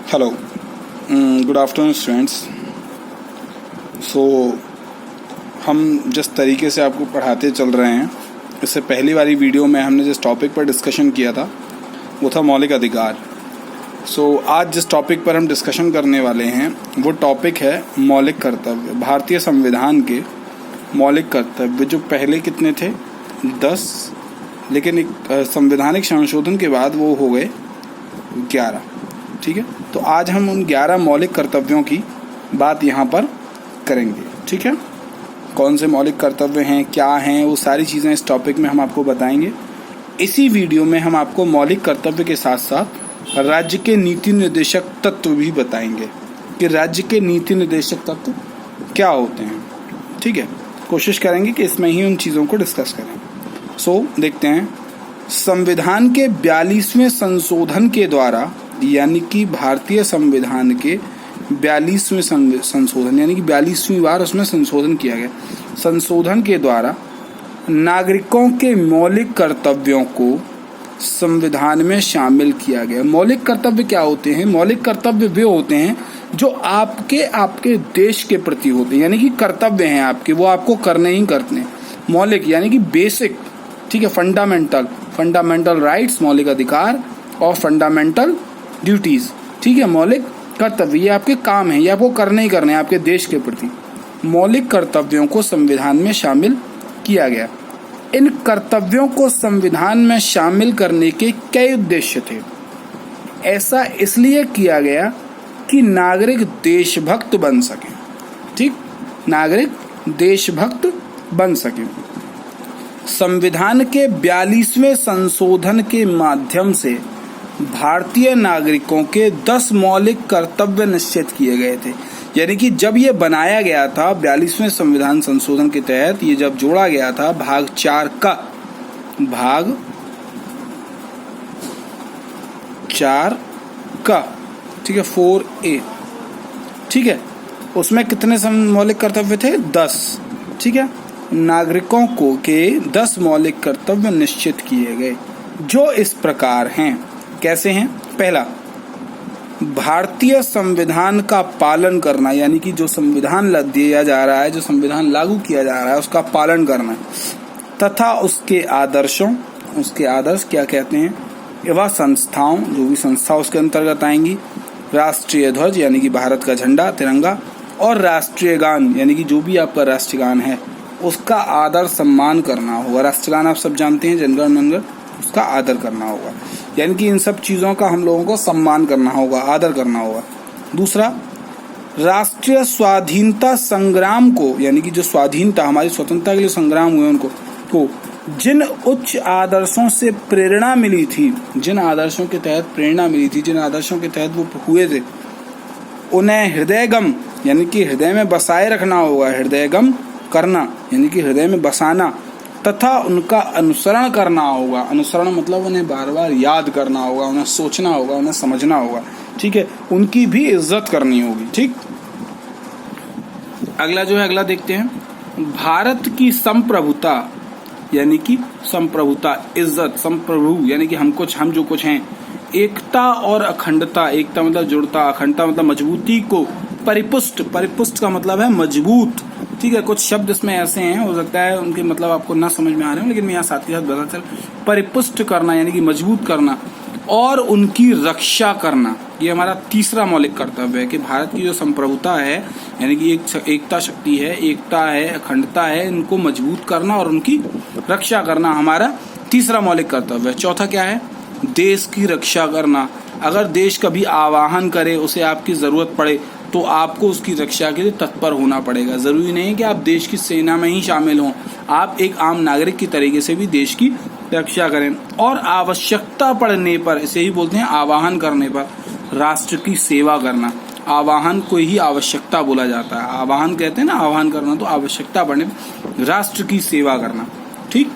Hello, good afternoon students. So हम जिस तरीके से आपको पढ़ाते चल रहे हैं, इससे पहली वाली वीडियो में हमने जिस टॉपिक पर डिस्कशन किया था वो था मौलिक अधिकार। सो आज जिस टॉपिक पर हम डिस्कशन करने वाले हैं वो टॉपिक है मौलिक कर्तव्य। भारतीय संविधान के मौलिक कर्तव्य जो पहले कितने थे 10, लेकिन एक संवैधानिक संशोधन के बाद वो हो गए 11। ठीक है, तो आज हम उन 11 मौलिक कर्तव्यों की बात यहाँ पर करेंगे। ठीक है, कौन से मौलिक कर्तव्य हैं, क्या हैं, वो सारी चीज़ें इस टॉपिक में हम आपको बताएंगे। इसी वीडियो में हम आपको मौलिक कर्तव्य के साथ साथ राज्य के नीति निर्देशक तत्व भी बताएंगे कि राज्य के नीति निर्देशक तत्व क्या होते हैं। ठीक है, कोशिश करेंगे कि इसमें ही उन चीज़ों को डिस्कस करें। सो देखते हैं, संविधान के 42वें संशोधन के द्वारा, यानी कि भारतीय संविधान के 42वें संशोधन, यानी कि 42वीं बार उसमें संशोधन किया गया। संशोधन के द्वारा नागरिकों के मौलिक कर्तव्यों को संविधान में शामिल किया गया। मौलिक कर्तव्य क्या होते हैं? मौलिक कर्तव्य वे होते हैं जो आपके देश के प्रति होते हैं, यानी कि कर्तव्य हैं आपके, वो आपको करने ही करते हैं। मौलिक यानी कि बेसिक, ठीक है, फंडामेंटल राइट्स, मौलिक अधिकार, और फंडामेंटल ड्यूटीज। ठीक है, मौलिक कर्तव्य ये आपके काम हैं, ये आपको करने ही करने हैं आपके देश के प्रति। मौलिक कर्तव्यों को संविधान में शामिल किया गया। इन कर्तव्यों को संविधान में शामिल करने के कई उद्देश्य थे। ऐसा इसलिए किया गया कि नागरिक देशभक्त बन सके। ठीक, नागरिक देशभक्त बन सके। संविधान के 42वें संशोधन के माध्यम से भारतीय नागरिकों के 10 मौलिक कर्तव्य निश्चित किए गए थे। यानी कि जब ये बनाया गया था 42वें संविधान संशोधन के तहत, ये जब जोड़ा गया था भाग 4 का, ठीक है, 4A, ठीक है, उसमें कितने मौलिक कर्तव्य थे? 10। ठीक है, नागरिकों को के 10 मौलिक कर्तव्य निश्चित किए गए, जो इस प्रकार हैं। कैसे हैं? पहला, भारतीय संविधान का पालन करना, यानी कि जो संविधान दिया जा रहा है, जो संविधान लागू किया जा रहा है, उसका पालन करना, तथा उसके आदर्श क्या कहते हैं, एवं संस्थाओं, जो भी संस्था उसके अंतर्गत आएंगी, राष्ट्रीय ध्वज यानी कि भारत का झंडा, तिरंगा, और राष्ट्रीय गान यानी कि जो भी आपका राष्ट्रीय गान है उसका आदर सम्मान करना होगा। राष्ट्रगान आप सब जानते हैं, जनगण मनगण, उसका आदर करना होगा। यानी कि इन सब चीज़ों का हम लोगों को सम्मान करना होगा, आदर करना होगा। दूसरा, राष्ट्रीय स्वाधीनता संग्राम को, यानी कि जो स्वाधीनता, हमारी स्वतंत्रता के लिए संग्राम हुए उनको, तो जिन उच्च आदर्शों से प्रेरणा मिली थी, जिन आदर्शों के तहत प्रेरणा मिली थी, जिन आदर्शों के तहत वो हुए थे, उन्हें हृदयगम यानी कि हृदय में बसाए रखना होगा। हृदयगम करना यानी कि हृदय में बसाना, तथा उनका अनुसरण करना होगा। अनुसरण मतलब उन्हें बार बार याद करना होगा, उन्हें सोचना होगा, उन्हें समझना होगा। ठीक है, उनकी भी इज्जत करनी होगी। ठीक, अगला देखते हैं, भारत की संप्रभुता, यानी कि संप्रभुता, इज्जत, संप्रभु यानी कि हम जो कुछ हैं, एकता और अखंडता, एकता मतलब जुड़ता, अखंडता मतलब मजबूती को परिपुष्ट का मतलब है मजबूत। ठीक है, कुछ शब्द इसमें ऐसे हैं, हो सकता है उनके मतलब आपको ना समझ में आ रहे हो, लेकिन मैं यहाँ साथ के साथ बता चल, परिपुष्ट करना यानी कि मजबूत करना, और उनकी रक्षा करना, ये हमारा तीसरा मौलिक कर्तव्य है कि भारत की जो संप्रभुता है, यानी कि एक एकता शक्ति है, एकता है, अखंडता है, इनको मजबूत करना और उनकी रक्षा करना हमारा तीसरा मौलिक कर्तव्य है। चौथा क्या है? देश की रक्षा करना। अगर देश कभी आवाहन करे, उसे आपकी जरूरत पड़े, तो आपको उसकी रक्षा के लिए तत्पर होना पड़ेगा। जरूरी नहीं है कि आप देश की सेना में ही शामिल हों, आप एक आम नागरिक की तरीके से भी देश की रक्षा करें। और आवश्यकता पड़ने पर, इसे ही बोलते हैं आवाहन करने पर, राष्ट्र की सेवा करना। आवाहन को ही आवश्यकता बोला जाता है। आवाहन कहते हैं ना, आवाहन करना, तो आवश्यकता पड़ने पर राष्ट्र की सेवा करना। ठीक,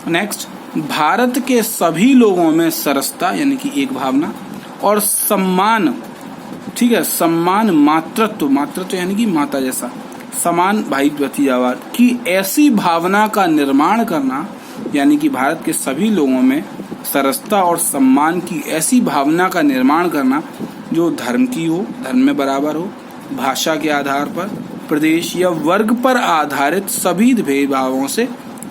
नेक्स्ट, भारत के सभी लोगों में सरसता यानी कि एक भावना, और सम्मान, ठीक है, सम्मान, मातृत्व यानी कि माता जैसा, समान भाई भतीजावाद की ऐसी भावना का निर्माण करना, यानी कि भारत के सभी लोगों में सरसता और सम्मान की ऐसी भावना का निर्माण करना जो धर्म की हो, धर्म में बराबर हो, भाषा के आधार पर, प्रदेश या वर्ग पर आधारित सभी भेदभावों से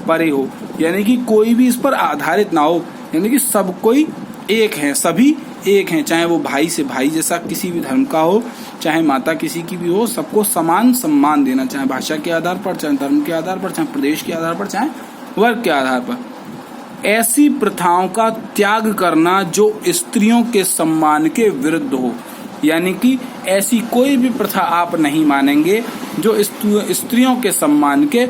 परे हो, यानी कि कोई भी इस पर आधारित ना हो, यानी कि सब कोई एक हैं, सभी एक हैं, चाहे वो भाई से भाई जैसा किसी भी धर्म का हो, चाहे माता किसी की भी हो, सबको समान सम्मान देना, चाहे भाषा के आधार पर, चाहे धर्म के आधार पर, चाहे प्रदेश के आधार पर, चाहे वर्ग के आधार पर। ऐसी प्रथाओं का त्याग करना जो स्त्रियों के सम्मान के विरुद्ध हो, यानी कि ऐसी कोई भी प्रथा आप नहीं मानेंगे जो स्त्रियों के सम्मान के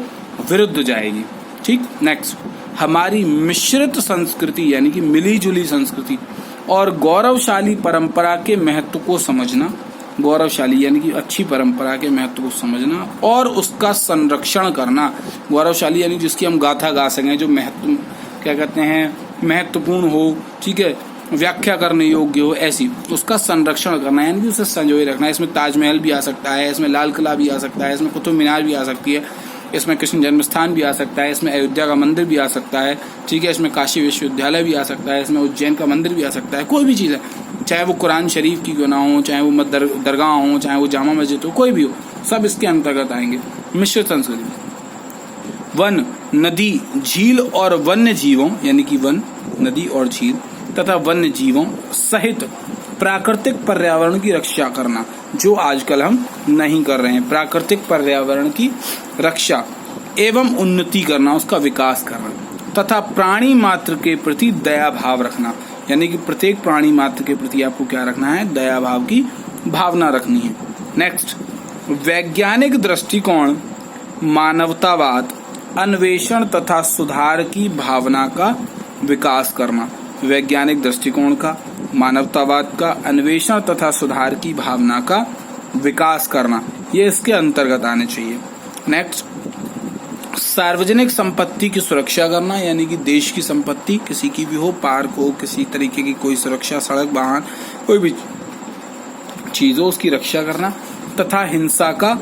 विरुद्ध जाएगी। ठीक, नेक्स्ट, हमारी मिश्रित संस्कृति यानी कि मिली जुली संस्कृति और गौरवशाली परंपरा के महत्व को समझना, गौरवशाली यानी कि अच्छी परंपरा के महत्व को समझना और उसका संरक्षण करना। गौरवशाली यानी जिसकी हम गाथा गा सकें, जो महत्व क्या कहते हैं महत्वपूर्ण हो, ठीक है, व्याख्या करने योग्य हो, ऐसी उसका संरक्षण करना यानी कि उसे संजोए रखना। इसमें ताजमहल भी आ सकता है, इसमें लाल किला भी आ सकता है, इसमें कुतुब मीनार भी आ सकती है, इसमें कृष्ण जन्म स्थान भी आ सकता है, इसमें अयोध्या का मंदिर भी आ सकता है, ठीक है, इसमें काशी विश्वविद्यालय भी आ सकता है, इसमें उज्जैन का मंदिर भी आ सकता है, कोई भी चीज़ है, चाहे वो कुरान शरीफ की क्यों ना हो, चाहे वो दरगाह हो, चाहे वो जामा मस्जिद हो, कोई भी हो, सब इसके अंतर्गत आएंगे। मिश्रित संस्कृति, वन, नदी, झील और वन्य जीवों यानी कि वन, नदी और झील तथा वन्य जीवों सहित प्राकृतिक पर्यावरण की रक्षा करना, जो आजकल हम नहीं कर रहे हैं। प्राकृतिक पर्यावरण की रक्षा एवं उन्नति करना, उसका विकास करना, तथा प्राणी मात्र के प्रति दया भाव रखना, यानी कि प्रत्येक प्राणी मात्र के प्रति आपको क्या रखना है, दया भाव की भावना रखनी है। नेक्स्ट, वैज्ञानिक दृष्टिकोण, मानवतावाद, अन्वेषण तथा सुधार की भावना का विकास करना। वैज्ञानिक दृष्टिकोण का, मानवतावाद का, अन्वेषण तथा सुधार की भावना का विकास करना, ये इसके अंतर्गत आने चाहिए। नेक्स्ट, सार्वजनिक संपत्ति की सुरक्षा करना, यानी कि देश की संपत्ति किसी की भी हो, पार्क हो, किसी तरीके की कोई सुरक्षा, सड़क, वाहन, कोई भी चीज हो, उसकी रक्षा करना, तथा हिंसा का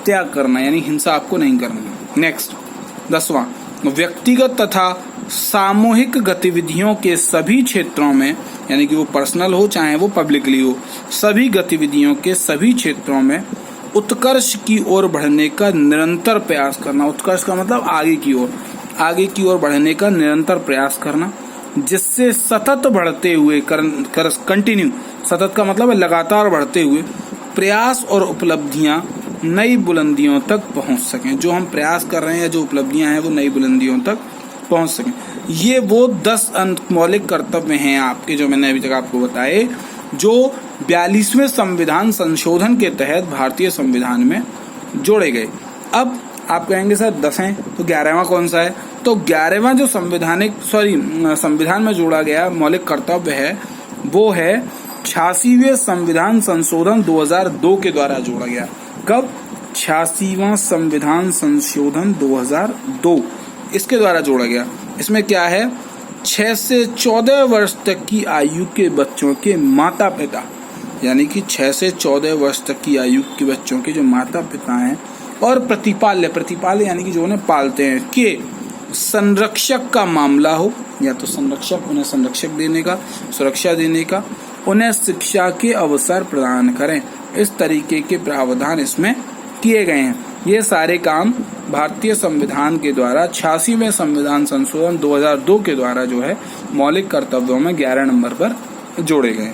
त्याग करना, यानी हिंसा आपको नहीं करनी। नेक्स्ट, 10वां, व्यक्तिगत तथा सामूहिक गतिविधियों के सभी क्षेत्रों में, यानी कि वो पर्सनल हो चाहे वो पब्लिकली हो, सभी गतिविधियों के सभी क्षेत्रों में उत्कर्ष की ओर बढ़ने का निरंतर प्रयास करना। उत्कर्ष का मतलब आगे की ओर बढ़ने का निरंतर प्रयास करना, जिससे सतत बढ़ते हुए कंटिन्यू, सतत का मतलब लगातार बढ़ते हुए प्रयास और उपलब्धियां नई बुलंदियों तक पहुंच सकें। जो हम प्रयास कर रहे हैं, जो उपलब्धियां हैं, वो नई बुलंदियों तक पहुंच सकें। ये वो 10 मौलिक कर्तव्य हैं आपके, जो मैंने अभी तक आपको बताए, जो 42वें संविधान संशोधन के तहत भारतीय संविधान में जोड़े गए। अब आप कहेंगे सर 10 हैं तो 11वां कौन सा है? तो 11वां जो संविधान में जोड़ा गया मौलिक कर्तव्य है, वो है 86वें संविधान संशोधन 2002 के द्वारा जोड़ा गया। कब? 86वां संविधान संशोधन 2002 इसके द्वारा जोड़ा गया। इसमें क्या है, 6 से 14 वर्ष तक की आयु के बच्चों के माता पिता, यानी कि 6 से 14 वर्ष तक की आयु के बच्चों के जो माता पिता हैं और प्रतिपाल्य यानी कि जो उन्हें पालते हैं, के संरक्षक का मामला हो, या तो उन्हें संरक्षक देने का, सुरक्षा देने का, उन्हें शिक्षा के अवसर प्रदान करें, इस तरीके के प्रावधान इसमें किए गए हैं। ये सारे काम भारतीय संविधान के द्वारा 86वें संविधान संशोधन 2002 के द्वारा जो है मौलिक कर्तव्यों में 11 नंबर पर जोड़े गए।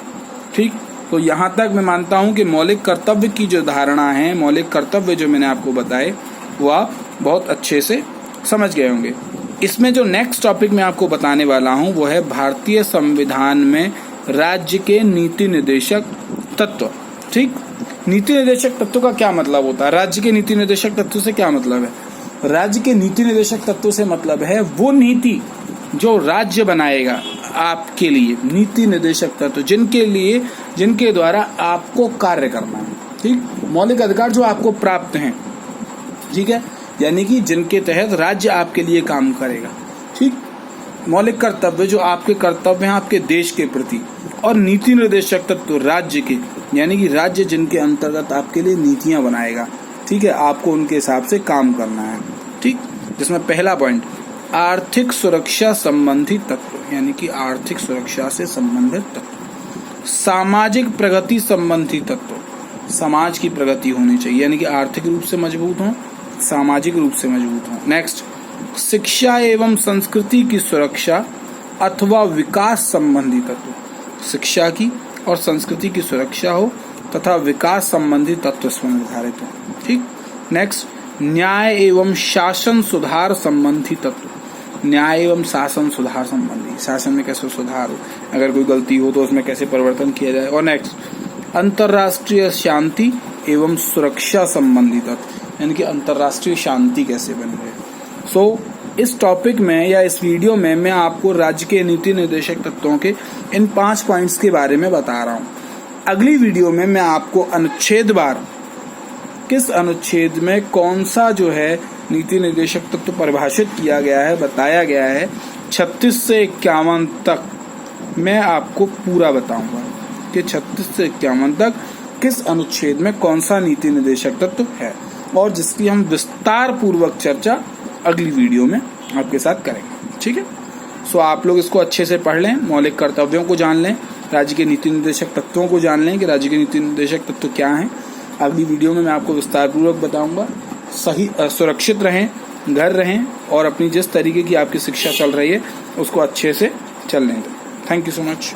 ठीक, तो यहाँ तक मैं मानता हूँ कि मौलिक कर्तव्य की जो धारणा है, मौलिक कर्तव्य जो मैंने आपको बताए, वो आप बहुत अच्छे से समझ गए होंगे। इसमें जो नेक्स्ट टॉपिक मैं आपको बताने वाला हूँ वो है भारतीय संविधान में राज्य के नीति निर्देशक तत्व। ठीक, नीति निर्देशक तत्व का क्या मतलब होता है? राज्य के नीति निर्देशक तत्व से क्या मतलब है? राज्य के नीति निर्देशक तत्व से मतलब है वो नीति जो राज्य बनाएगा आपके लिए, नीति निर्देशक तत्व जिनके द्वारा आपको कार्य करना है। ठीक, मौलिक अधिकार जो आपको प्राप्त हैं, ठीक है, यानी कि जिनके तहत राज्य आपके लिए काम करेगा। ठीक, मौलिक कर्तव्य जो आपके कर्तव्य हैं आपके देश के प्रति, और नीति निर्देशक तत्व राज्य के, यानी कि राज्य जिनके अंतर्गत आपके लिए नीतियां बनाएगा। ठीक है, आपको उनके हिसाब से काम करना है। ठीक, जिसमें पहला पॉइंट आर्थिक सुरक्षा संबंधी तत्व, यानी कि आर्थिक सुरक्षा से संबंधित तत्व। सामाजिक प्रगति संबंधी तत्व, समाज की प्रगति होनी चाहिए, यानी कि आर्थिक रूप से मजबूत हो, सामाजिक रूप से मजबूत हो। नेक्स्ट, शिक्षा एवं संस्कृति की सुरक्षा अथवा विकास संबंधी तत्व, शिक्षा की और संस्कृति की सुरक्षा हो तथा विकास संबंधी तत्व इसमें निर्धारित हो। ठीक। नेक्स्ट, न्याय एवं शासन सुधार संबंधी तत्व, न्याय एवं शासन सुधार संबंधी, शासन में कैसे सुधार हो, अगर कोई गलती हो तो उसमें कैसे परिवर्तन किया जाए। और नेक्स्ट, अंतर्राष्ट्रीय शांति एवं सुरक्षा संबंधी तत्व, यानी कि अंतर्राष्ट्रीय शांति कैसे बनी रहे। सो इस टॉपिक में या इस वीडियो में मैं आपको राज्य के नीति निर्देशक तत्वों के इन 5 पॉइंट्स के बारे में बता रहा हूँ। अगली वीडियो में मैं आपको अनुच्छेदवार, किस अनुच्छेद में कौन सा जो है नीति निर्देशक तत्व परिभाषित किया गया है, बताया गया है, 36 से 51 तक मैं आपको पूरा बताऊंगा कि 36 से 51 तक किस अनुच्छेद में कौन सा नीति निर्देशक तत्व है, और जिसकी हम विस्तार पूर्वक चर्चा अगली वीडियो में आपके साथ करेंगे। ठीक है। सो आप लोग इसको अच्छे से पढ़ लें, मौलिक कर्तव्यों को जान लें, राज्य के नीति निर्देशक तत्वों को जान लें कि राज्य के नीति निर्देशक तत्व क्या हैं। अगली वीडियो में मैं आपको विस्तार पूर्वक बताऊंगा। सही सुरक्षित रहें, घर रहें और अपनी जिस तरीके की आपकी शिक्षा चल रही है उसको अच्छे से चलने दें। Thank you so much.